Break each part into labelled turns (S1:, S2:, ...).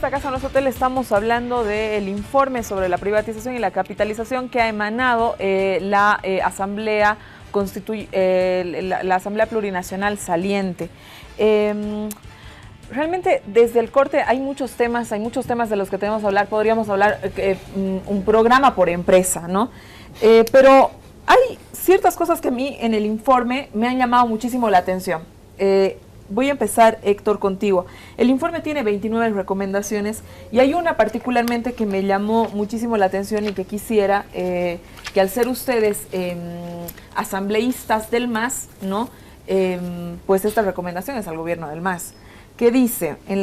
S1: esta Casa No es Hotel estamos hablando del informe sobre la privatización y la capitalización que ha emanado la Asamblea Plurinacional saliente. Realmente desde el corte hay muchos temas de los que tenemos que hablar. Podríamos hablar un programa por empresa, ¿no? Pero hay ciertas cosas que a mí en el informe me han llamado muchísimo la atención. Voy a empezar, Héctor, contigo. El informe tiene 29 recomendaciones y hay una particularmente que me llamó muchísimo la atención y que quisiera que al ser ustedes asambleístas del MAS, ¿no? Pues esta recomendación es al gobierno del MAS, que dice en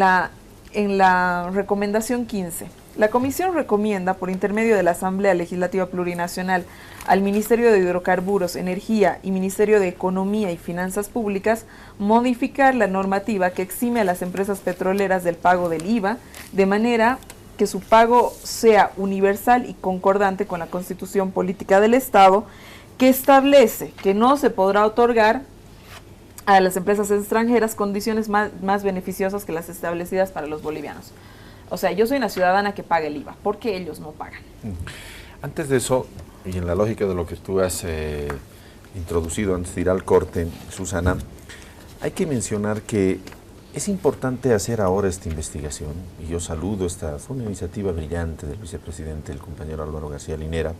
S1: la recomendación 15, la Comisión recomienda por intermedio de la Asamblea Legislativa Plurinacional al Ministerio de Hidrocarburos, Energía y Ministerio de Economía y Finanzas Públicas modificar la normativa que exime a las empresas petroleras del pago del IVA de manera que su pago sea universal y concordante con la Constitución Política del Estado, que establece que no se podrá otorgar a las empresas extranjeras condiciones más beneficiosas que las establecidas para los bolivianos. O sea, yo soy una ciudadana que paga el IVA. ¿Por qué ellos no pagan?
S2: Antes de eso, y en la lógica de lo que tú has introducido antes de ir al corte, Susana, hay que mencionar que es importante hacer ahora esta investigación, y yo saludo fue una iniciativa brillante del vicepresidente, el compañero Álvaro García Linera.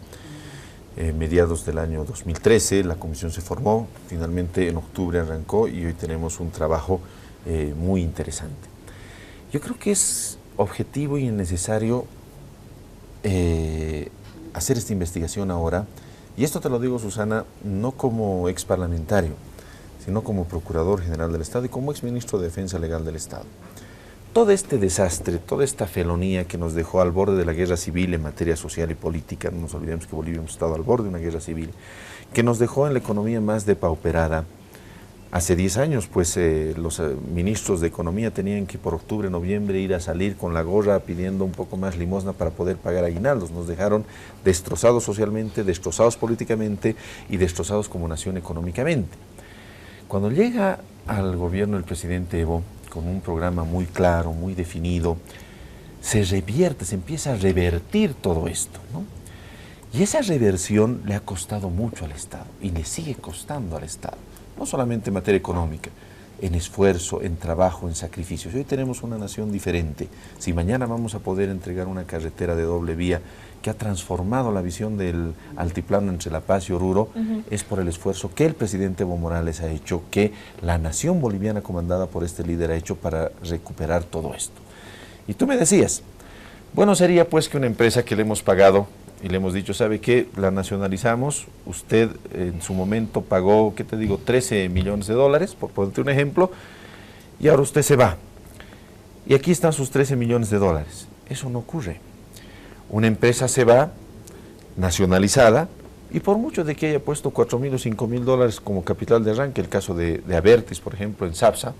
S2: Mediados del año 2013, la comisión se formó, finalmente en octubre arrancó y hoy tenemos un trabajo muy interesante. Yo creo que es objetivo y necesario hacer esta investigación ahora, y esto te lo digo, Susana, no como ex parlamentario, sino como Procurador General del Estado y como ex Ministro de Defensa Legal del Estado. Todo este desastre, toda esta felonía que nos dejó al borde de la guerra civil en materia social y política, no nos olvidemos que Bolivia hemos estado al borde de una guerra civil, que nos dejó en la economía más depauperada. Hace 10 años, pues, los ministros de Economía tenían que por octubre, noviembre ir a salir con la gorra pidiendo un poco más limosna para poder pagar aguinaldos. Nos dejaron destrozados socialmente, destrozados políticamente y destrozados como nación económicamente. Cuando llega al gobierno el presidente Evo, con un programa muy claro, muy definido, se empieza a revertir todo esto, ¿no? Y esa reversión le ha costado mucho al Estado y le sigue costando al Estado, no solamente en materia económica, en esfuerzo, en trabajo, en sacrificios. Hoy tenemos una nación diferente. Si mañana vamos a poder entregar una carretera de doble vía que ha transformado la visión del altiplano entre La Paz y Oruro, es por el esfuerzo que el presidente Evo Morales ha hecho, que la nación boliviana comandada por este líder ha hecho para recuperar todo esto. Y tú me decías, bueno, sería pues que una empresa que le hemos pagado y le hemos dicho, ¿sabe qué? La nacionalizamos, usted en su momento pagó, ¿qué te digo?, 13 millones de dólares, por ponerte un ejemplo, y ahora usted se va. Y aquí están sus 13 millones de dólares. Eso no ocurre. Una empresa se va, nacionalizada, y por mucho de que haya puesto 4.000 o 5.000 dólares como capital de arranque, el caso de Abertis, por ejemplo, en SAPSA,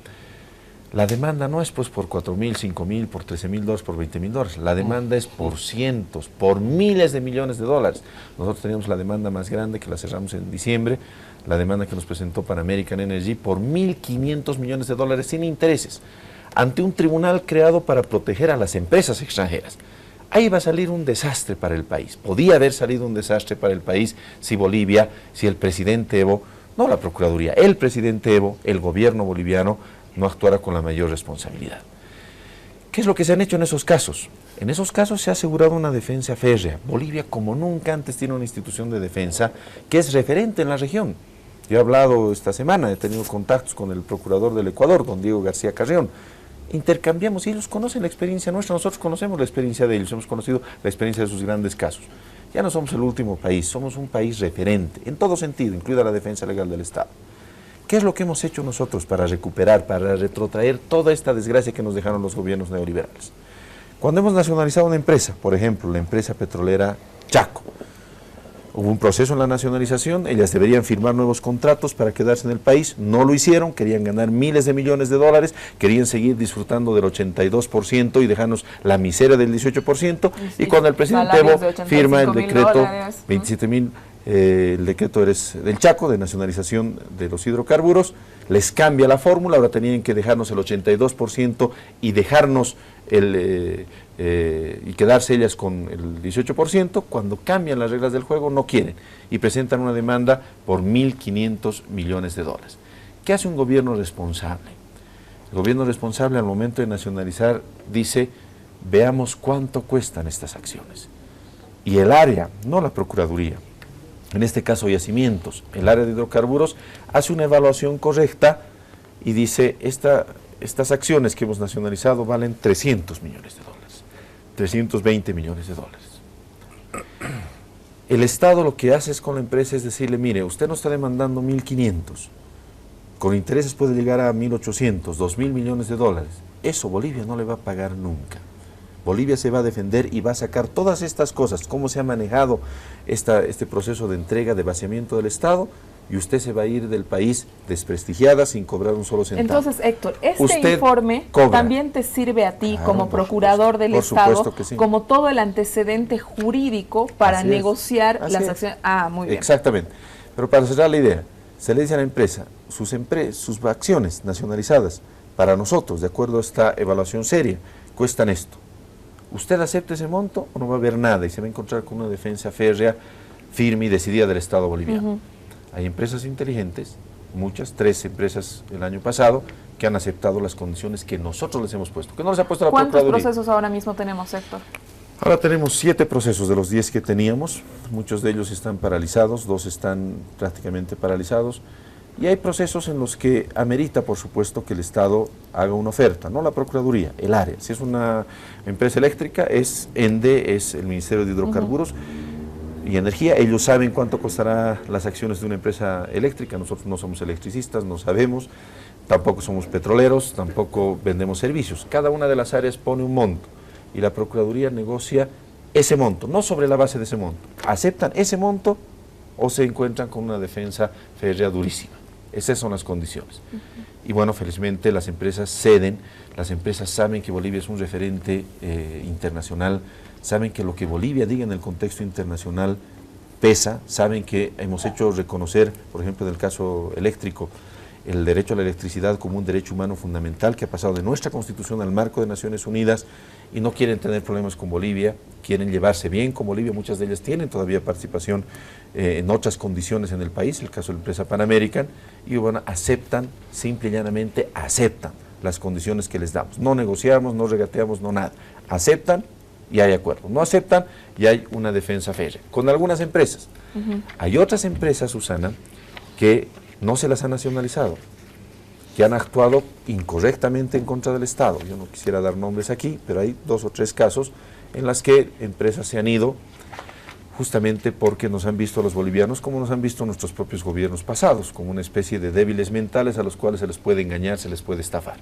S2: la demanda no es pues por 4.000, 5.000, por 13.000 dólares, por 20.000 dólares. La demanda es por cientos, por miles de millones de dólares. Nosotros teníamos la demanda más grande, que la cerramos en diciembre, la demanda que nos presentó Pan American Energy, por 1.500 millones de dólares sin intereses, ante un tribunal creado para proteger a las empresas extranjeras. Ahí va a salir un desastre para el país. Podía haber salido un desastre para el país si Bolivia, si el presidente Evo, no la Procuraduría, el presidente Evo, el gobierno boliviano, no actuara con la mayor responsabilidad. ¿Qué es lo que se han hecho en esos casos? En esos casos se ha asegurado una defensa férrea. Bolivia, como nunca antes, tiene una institución de defensa que es referente en la región. Yo he hablado esta semana, he tenido contactos con el procurador del Ecuador, don Diego García Carrión. Intercambiamos y ellos conocen la experiencia nuestra, nosotros conocemos la experiencia de ellos, hemos conocido la experiencia de sus grandes casos. Ya no somos el último país, somos un país referente, en todo sentido, incluida la defensa legal del Estado. ¿Qué es lo que hemos hecho nosotros para recuperar, para retrotraer toda esta desgracia que nos dejaron los gobiernos neoliberales? Cuando hemos nacionalizado una empresa, por ejemplo, la empresa petrolera Chaco, hubo un proceso en la nacionalización, ellas deberían firmar nuevos contratos para quedarse en el país, no lo hicieron, querían ganar miles de millones de dólares, querían seguir disfrutando del 82% y dejarnos la miseria del 18%, y cuando el presidente Evo firma el decreto 27.000 el decreto del Chaco de nacionalización de los hidrocarburos, les cambia la fórmula, ahora tenían que dejarnos el 82% y dejarnos y quedarse ellas con el 18%, cuando cambian las reglas del juego no quieren y presentan una demanda por 1.500 millones de dólares. ¿Qué hace un gobierno responsable? El gobierno responsable al momento de nacionalizar dice, veamos cuánto cuestan estas acciones. Y el área, no la Procuraduría, en este caso Yacimientos, el área de hidrocarburos, hace una evaluación correcta y dice, estas acciones que hemos nacionalizado valen 300 millones de dólares, 320 millones de dólares. El Estado lo que hace es con la empresa es decirle, mire, usted nos está demandando 1.500, con intereses puede llegar a 1.800, 2.000 millones de dólares. Eso Bolivia no le va a pagar nunca. Bolivia se va a defender y va a sacar todas estas cosas, cómo se ha manejado este proceso de entrega, de vaciamiento del Estado, y usted se va a ir del país desprestigiada sin cobrar un solo centavo.
S1: Entonces, Héctor, este
S2: usted
S1: informe
S2: cobra.
S1: También te sirve a ti,
S2: Claro,
S1: como procurador del Estado,
S2: que sí,
S1: como todo el antecedente jurídico para
S2: Así
S1: negociar
S2: Así
S1: las
S2: es.
S1: acciones. Ah, muy bien.
S2: Exactamente. Pero para cerrar la idea, se le dice a la empresa, sus acciones nacionalizadas, para nosotros, de acuerdo a esta evaluación seria, cuestan esto. ¿Usted acepta ese monto o no va a haber nada y se va a encontrar con una defensa férrea, firme y decidida del Estado boliviano? Hay empresas inteligentes, muchas, 3 empresas el año pasado, que han aceptado las condiciones que nosotros les hemos puesto, que no les ha puesto la Procuraduría.
S1: ¿Cuántos procesos ahora mismo tenemos, Héctor?
S2: Ahora tenemos 7 procesos de los 10 que teníamos, muchos de ellos están paralizados, 2 están prácticamente paralizados, y hay procesos en los que amerita, por supuesto, que el Estado haga una oferta, no la Procuraduría, el área. Si es una empresa eléctrica, es ENDE, es el Ministerio de Hidrocarburos y Energía. Ellos saben cuánto costará las acciones de una empresa eléctrica. Nosotros no somos electricistas, no sabemos, tampoco somos petroleros, tampoco vendemos servicios. Cada una de las áreas pone un monto y la Procuraduría negocia ese monto, no sobre la base de ese monto. ¿Aceptan ese monto o se encuentran con una defensa férrea durísima? Esas son las condiciones. Y bueno, felizmente las empresas ceden, las empresas saben que Bolivia es un referente internacional, saben que lo que Bolivia diga en el contexto internacional pesa, saben que hemos hecho reconocer, por ejemplo, en el caso eléctrico, el derecho a la electricidad como un derecho humano fundamental que ha pasado de nuestra Constitución al marco de Naciones Unidas y no quieren tener problemas con Bolivia, quieren llevarse bien con Bolivia, muchas de ellas tienen todavía participación en otras condiciones en el país, el caso de la empresa Pan American, y bueno, aceptan, simple y llanamente aceptan las condiciones que les damos. No negociamos, no regateamos, no nada. Aceptan y hay acuerdo. No aceptan y hay una defensa férrea. Con algunas empresas. Hay otras empresas, Susana, que no se las han nacionalizado, que han actuado incorrectamente en contra del Estado. Yo no quisiera dar nombres aquí, pero hay 2 o 3 casos en las que empresas se han ido justamente porque nos han visto a los bolivianos como nos han visto nuestros propios gobiernos pasados, como una especie de débiles mentales a los cuales se les puede engañar, se les puede estafar.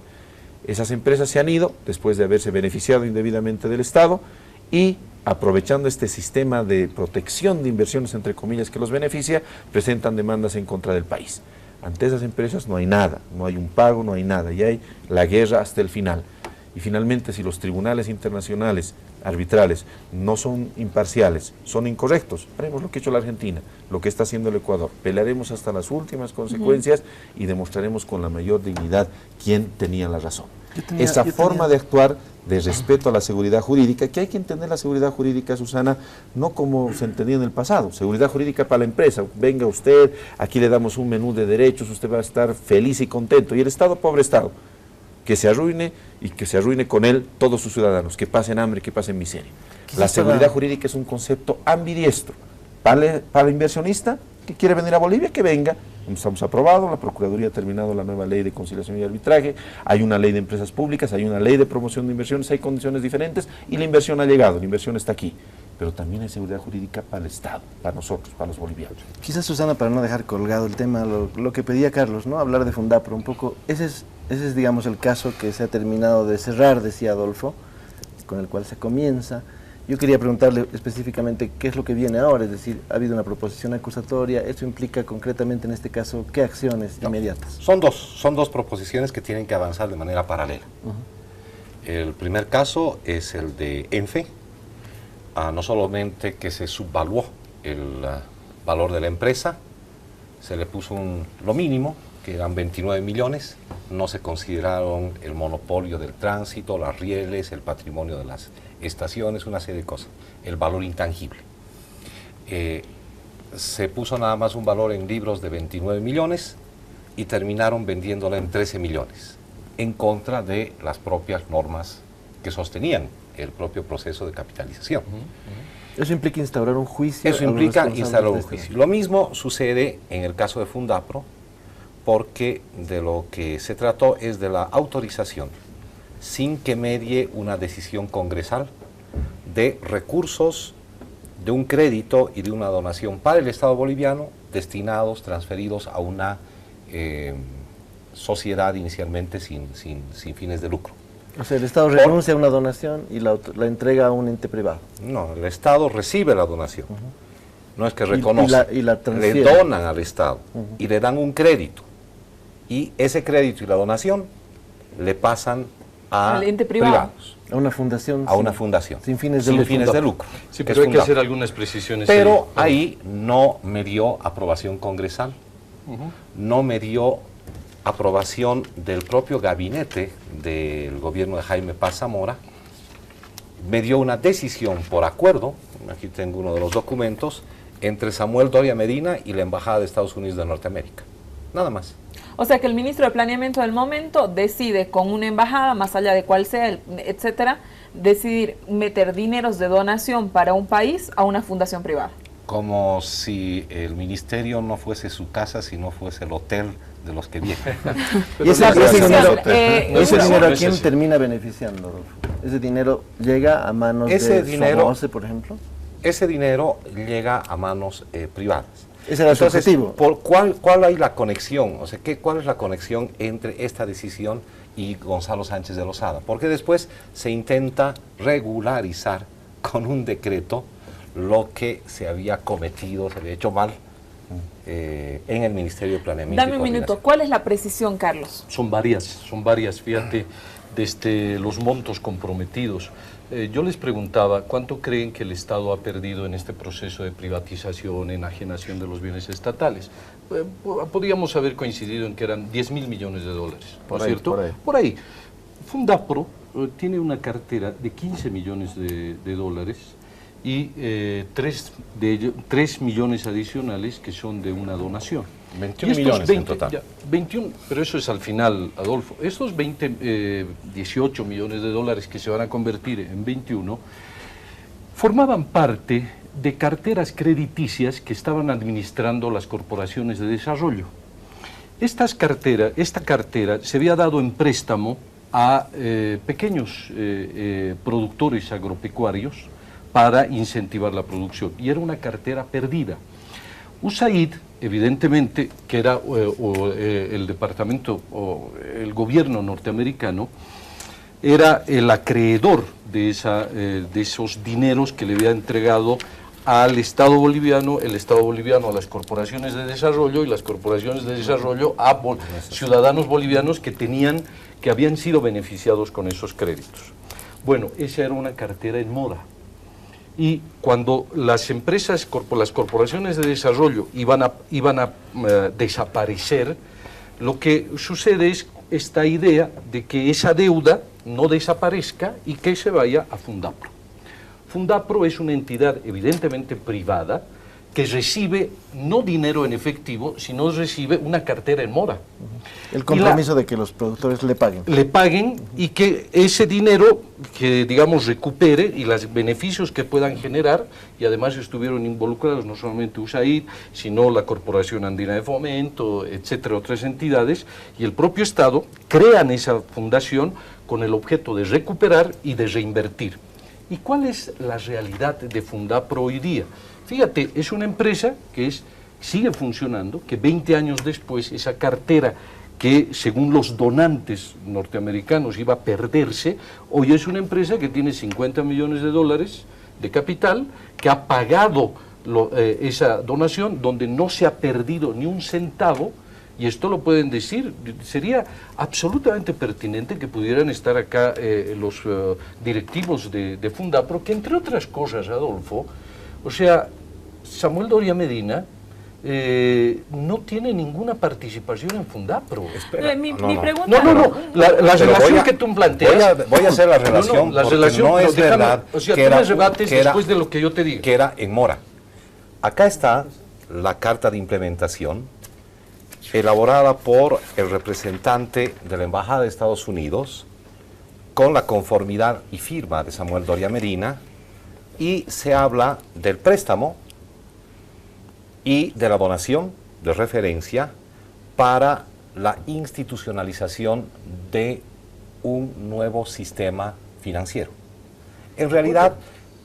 S2: Esas empresas se han ido después de haberse beneficiado indebidamente del Estado y aprovechando este sistema de protección de inversiones, entre comillas, que los beneficia, presentan demandas en contra del país. Ante esas empresas no hay nada, no hay un pago, no hay nada, y hay la guerra hasta el final. Y finalmente, si los tribunales internacionales arbitrales no son imparciales, son incorrectos, haremos lo que ha hecho la Argentina, lo que está haciendo el Ecuador, pelearemos hasta las últimas consecuencias y demostraremos con la mayor dignidad quién tenía la razón. Esa forma de actuar de respeto a la seguridad jurídica, que hay que entender la seguridad jurídica, Susana, no como se entendía en el pasado, seguridad jurídica para la empresa, venga usted, aquí le damos un menú de derechos, usted va a estar feliz y contento, y el Estado, pobre Estado, que se arruine y que se arruine con él todos sus ciudadanos, que pasen hambre, que pasen miseria. La seguridad jurídica es un concepto ambidiestro. Para el inversionista que quiere venir a Bolivia, que venga. Estamos aprobados, la Procuraduría ha terminado la nueva ley de conciliación y arbitraje, hay una ley de empresas públicas, hay una ley de promoción de inversiones, hay condiciones diferentes y la inversión ha llegado, la inversión está aquí. Pero también hay seguridad jurídica para el Estado, para nosotros, para los bolivianos.
S3: Quizás, Susana, para no dejar colgado el tema, lo que pedía Carlos, ¿no? Hablar de Fundapro un poco. Ese es, digamos, el caso que se ha terminado de cerrar, decía Adolfo, con el cual se comienza. Yo quería preguntarle específicamente qué es lo que viene ahora, es decir, ha habido una proposición acusatoria, ¿esto implica concretamente en este caso qué acciones inmediatas?
S4: Son dos proposiciones que tienen que avanzar de manera paralela. El primer caso es el de ENFE, no solamente que se subvaluó valor de la empresa, se le puso lo mínimo, que eran 29 millones, no se consideraron el monopolio del tránsito, las rieles, el patrimonio de las estaciones, una serie de cosas, el valor intangible. Se puso nada más un valor en libros de 29 millones y terminaron vendiéndola en 13 millones, en contra de las propias normas que sostenían el propio proceso de capitalización.
S3: Eso implica instaurar un juicio.
S4: Eso implica instaurar un juicio. Lo mismo sucede en el caso de Fundapro, porque de lo que se trató es de la autorización, sin que medie una decisión congresal, de recursos, de un crédito y de una donación para el Estado boliviano, destinados, transferidos a una sociedad inicialmente sin fines de lucro.
S3: O sea, el Estado renuncia a una donación y la entrega a un ente privado.
S4: No, el Estado recibe la donación. No es que reconoce,
S3: y la
S4: le donan al Estado y le dan un crédito. Y ese crédito y la donación le pasan al ente privado.
S3: A una fundación.
S4: A una fundación.
S3: Sin fines
S4: de lucro.
S5: Sí, pero hay que hacer algunas precisiones.
S4: Pero ahí no me dio aprobación congresal, no me dio aprobación del propio gabinete del gobierno de Jaime Paz Zamora, me dio una decisión por acuerdo, aquí tengo uno de los documentos, entre Samuel Doria Medina y la Embajada de Estados Unidos de Norteamérica. Nada más.
S1: O sea que el ministro de Planeamiento del momento decide con una embajada, más allá de cuál sea, etcétera, decidir meter dineros de donación para un país a una fundación privada.
S4: Como si el ministerio no fuese su casa, sino fuese el hotel de los que vienen.
S3: ¿Y ese dinero a quién termina beneficiando, Rodolfo? ¿Ese dinero llega a manos de Somose, por ejemplo?
S4: Ese dinero llega a manos privadas.
S3: Ese era su objetivo.
S4: ¿Cuál hay la conexión? O sea, ¿cuál es la conexión entre esta decisión y Gonzalo Sánchez de Lozada? Porque después se intenta regularizar con un decreto lo que se había cometido, se había hecho mal en el Ministerio de Planeamiento.
S1: Dame un minuto, ¿cuál es la precisión, Carlos?
S5: Son varias, fíjate, desde los montos comprometidos. Yo les preguntaba, ¿cuánto creen que el Estado ha perdido en este proceso de privatización, enajenación de los bienes estatales? Podríamos haber coincidido en que eran 10.000 millones de dólares, ¿no es cierto? Por ahí. Fundapro tiene una cartera de 15 millones de dólares y 3 millones adicionales que son de una donación.
S4: 21 millones en total.
S5: Ya, 21, pero eso es al final, Adolfo. Estos 18 millones de dólares que se van a convertir en 21 formaban parte de carteras crediticias que estaban administrando las corporaciones de desarrollo. Esta cartera se había dado en préstamo a pequeños productores agropecuarios para incentivar la producción, y era una cartera perdida. USAID, evidentemente, que era el departamento o el gobierno norteamericano, era el acreedor de esos dineros que le había entregado al Estado boliviano, el Estado boliviano a las corporaciones de desarrollo y las corporaciones de desarrollo a ciudadanos bolivianos que habían sido beneficiados con esos créditos. Bueno, esa era una cartera en mora. Y cuando las empresas, las corporaciones de desarrollo iban a desaparecer, lo que sucede es esta idea de que esa deuda no desaparezca y que se vaya a Fundapro. Fundapro es una entidad evidentemente privada que recibe no dinero en efectivo, sino recibe una cartera en mora.
S3: El compromiso de que los productores le paguen.
S5: Le paguen y que ese dinero, que digamos recupere, y los beneficios que puedan generar, y además estuvieron involucrados no solamente USAID, sino la Corporación Andina de Fomento, etcétera, otras entidades, y el propio Estado, crean esa fundación con el objeto de recuperar y de reinvertir. ¿Y cuál es la realidad de Fundapro hoy día? Fíjate, es una empresa que sigue funcionando, que 20 años después esa cartera que según los donantes norteamericanos iba a perderse, hoy es una empresa que tiene 50 millones de dólares de capital, que ha pagado esa donación, donde no se ha perdido ni un centavo, y esto lo pueden decir. Sería absolutamente pertinente que pudieran estar acá los directivos de Fundapro, que entre otras cosas, Adolfo, o sea, Samuel Doria Medina no tiene ninguna participación en Fundapro.
S1: Mi
S4: no.
S1: pregunta...
S5: No. La
S4: Pero
S5: relación que tú planteas...
S4: Voy a hacer la relación,
S5: la
S4: porque
S5: relación,
S4: no es
S5: déjame,
S4: verdad
S5: o sea,
S4: que
S5: tú
S4: era,
S5: me rebates
S4: que era-
S5: después de lo que yo te diga.
S4: que era en mora. Acá está la carta de implementación elaborada por el representante de la Embajada de Estados Unidos con la conformidad y firma de Samuel Doria Medina, y se habla del préstamo y de la donación de referencia para la institucionalización de un nuevo sistema financiero. En realidad,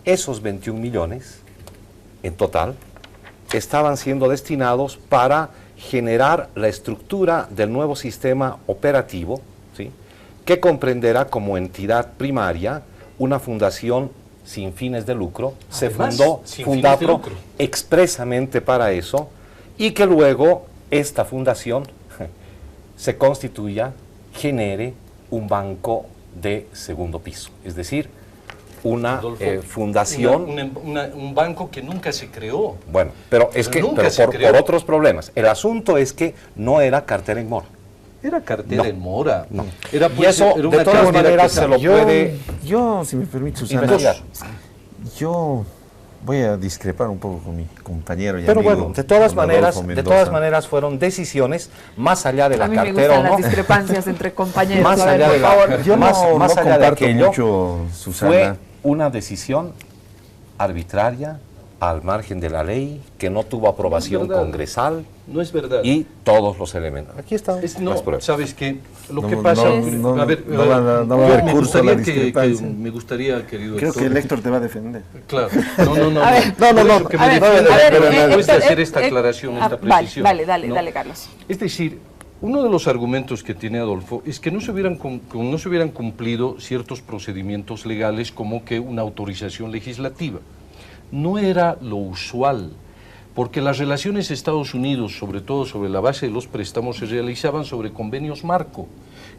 S4: esos 21 millones en total estaban siendo destinados para generar la estructura del nuevo sistema operativo, ¿sí?, que comprenderá como entidad primaria una fundación sin fines de lucro. Se
S5: Además,
S4: fundó
S5: sin
S4: Fundapro
S5: fines de lucro.
S4: expresamente para eso, y que luego esta fundación se constituya, genere un banco de segundo piso, es decir, una
S5: Adolfo,
S4: fundación.
S5: un banco que nunca se creó.
S4: Bueno, pero es que
S5: Nunca
S4: pero
S5: se
S4: por
S5: creó.
S4: otros problemas. El asunto es que no era cartera en mora.
S5: Era cartera
S4: No.
S5: en mora.
S4: No.
S5: Era,
S4: Y eso,
S5: era
S4: de
S5: una
S4: todas
S5: cartera
S4: maneras,
S5: que
S4: se lo puede
S2: Yo, si me permite, Susana,
S4: investigar.
S2: yo voy a discrepar un poco con mi compañero y
S4: Pero
S2: amigo,
S4: bueno, de todas
S2: don
S4: maneras,
S2: Adolfo
S4: de todas
S2: Mendoza.
S4: maneras fueron decisiones más allá de
S1: A
S4: la
S1: mí me
S4: cartera
S1: gustan
S4: o no.
S1: las discrepancias entre compañeros.
S4: Más
S1: A ver,
S4: allá
S1: por
S4: de la-
S1: favor.
S2: Yo
S4: más
S2: no
S4: allá de
S2: comparto
S4: aquello,
S2: mucho, Susana.
S4: Fue una decisión arbitraria, al margen de la ley, que no tuvo aprobación
S5: verdad.
S4: congresal
S5: no es verdad.
S4: y todos los elementos. Aquí están
S5: No,
S4: las pruebas.
S5: ¿sabes qué? Lo
S2: No,
S5: que pasa...
S2: no,
S5: a ver,
S2: no va a haber
S5: me
S2: curso a la
S5: gustaría
S2: discrepancia.
S5: me gustaría, querido
S3: Creo que
S5: Héctor,
S3: el Héctor te va a defender.
S5: Claro. No.
S1: A ver,
S5: Por eso que me
S1: A ver,
S5: defiendo,
S1: a ver,
S5: después de
S1: Héctor,
S5: hacer esta aclaración, esta precisión.
S1: Dale,
S5: ¿no?
S1: Carlos.
S5: Es decir, uno de los argumentos que tiene Adolfo es que no se hubieran cumplido ciertos procedimientos legales, como que una autorización legislativa. No era lo usual, porque las relaciones Estados Unidos, sobre todo sobre la base de los préstamos, se realizaban sobre convenios marco.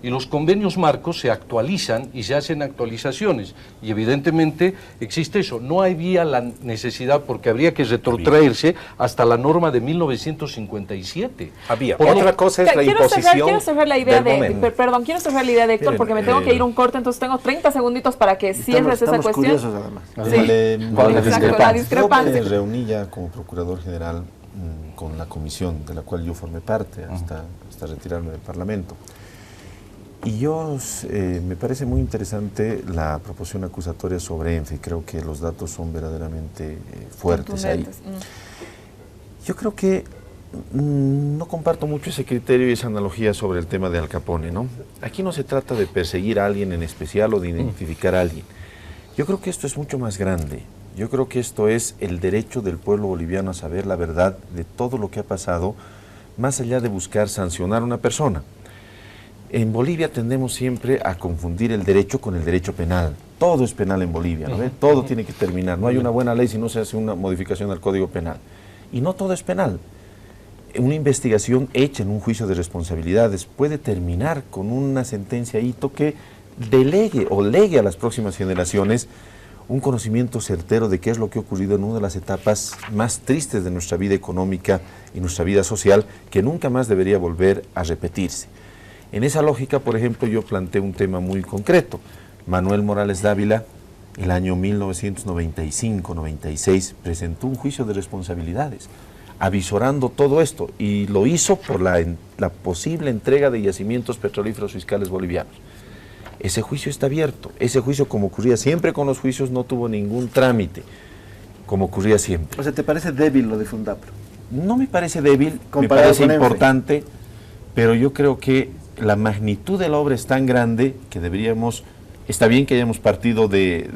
S5: Y los convenios marcos se actualizan y se hacen actualizaciones. Y evidentemente existe eso. No había la necesidad, porque habría que retrotraerse hasta la norma de 1957.
S4: Había.
S5: Por lo-
S4: Otra cosa es la imposición
S1: Quiero cerrar la idea
S4: del momento.
S1: perdón, quiero cerrar la idea de Héctor, porque me tengo que ir un corte, entonces tengo 30 segunditos para que cierres esa
S3: Estamos
S1: cuestión.
S3: curiosos además.
S1: Sí.
S2: Vale,
S1: Exacto, la discrepancia.
S2: Yo me reuní ya como procurador general con la comisión de la cual yo formé parte hasta retirarme del Parlamento. Y me parece muy interesante la proposición acusatoria sobre ENFE. Creo que los datos son verdaderamente fuertes ahí.
S1: Contundentes.
S2: Yo creo que no comparto mucho ese criterio y esa analogía sobre el tema de Al Capone, ¿no? Aquí no se trata de perseguir a alguien en especial o de identificar a alguien. Yo creo que esto es mucho más grande. Yo creo que esto es el derecho del pueblo boliviano a saber la verdad de todo lo que ha pasado, más allá de buscar sancionar a una persona. En Bolivia tendemos siempre a confundir el derecho con el derecho penal. Todo es penal en Bolivia, ¿no ve? Todo tiene que terminar. No hay una buena ley si no se hace una modificación al Código Penal. Y no todo es penal. Una investigación hecha en un juicio de responsabilidades puede terminar con una sentencia hito que delegue o legue a las próximas generaciones un conocimiento certero de qué es lo que ha ocurrido en una de las etapas más tristes de nuestra vida económica y nuestra vida social, que nunca más debería volver a repetirse. En esa lógica, por ejemplo, yo planteé un tema muy concreto. Manuel Morales Dávila, el año 1995-96, presentó un juicio de responsabilidades, avisorando todo esto, y lo hizo por la posible entrega de yacimientos petrolíferos fiscales bolivianos. Ese juicio está abierto. Ese juicio, como ocurría siempre con los juicios, no tuvo ningún trámite, como ocurría siempre.
S3: O sea, ¿te parece débil lo de Fundapro?
S2: No me parece débil, me
S3: Comparado
S2: parece
S3: con ENFE.
S2: importante, pero yo creo que la magnitud de la obra es tan grande que deberíamos, está bien que hayamos partido de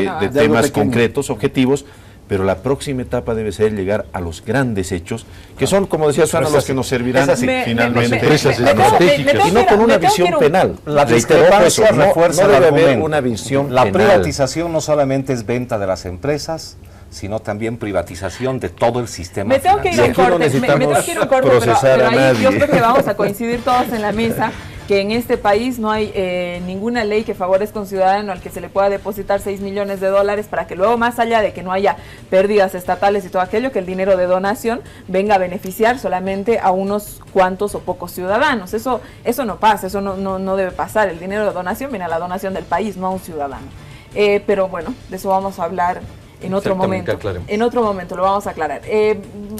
S1: algo
S2: temas
S3: pequeño.
S2: concretos, objetivos, pero la próxima etapa debe ser llegar a los grandes hechos, que son, como decía Susana, los que nos servirán finalmente. Y no con una visión penal.
S4: La
S2: Reitero
S4: discrepancia
S2: eso,
S4: refuerza
S2: no
S4: el
S2: debe haber
S4: argumento.
S2: una visión
S4: La
S2: penal.
S4: privatización no solamente es venta de las empresas, sino también privatización de todo el sistema
S1: Me tengo que ir a un
S2: Aquí no
S1: corte, me tengo que ir a un corte,
S2: necesitamos
S1: pero
S2: procesar a
S1: ahí yo
S2: nadie.
S1: creo que vamos a coincidir todos en la mesa. que en este país no hay ninguna ley que favorezca a un ciudadano al que se le pueda depositar 6 millones de dólares para que luego, más allá de que no haya pérdidas estatales y todo aquello, que el dinero de donación venga a beneficiar solamente a unos cuantos o pocos ciudadanos. Eso no pasa, eso no debe pasar. El dinero de donación viene a la donación del país, no a un ciudadano. Pero bueno, de eso vamos a hablar en otro momento.
S5: Aclaremos.
S1: En otro momento lo vamos a aclarar.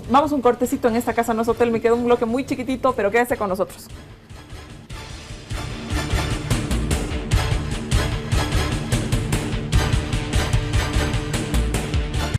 S1: Vamos un cortecito. En esta casa no es hotel, me queda un bloque muy chiquitito, pero quédese con nosotros.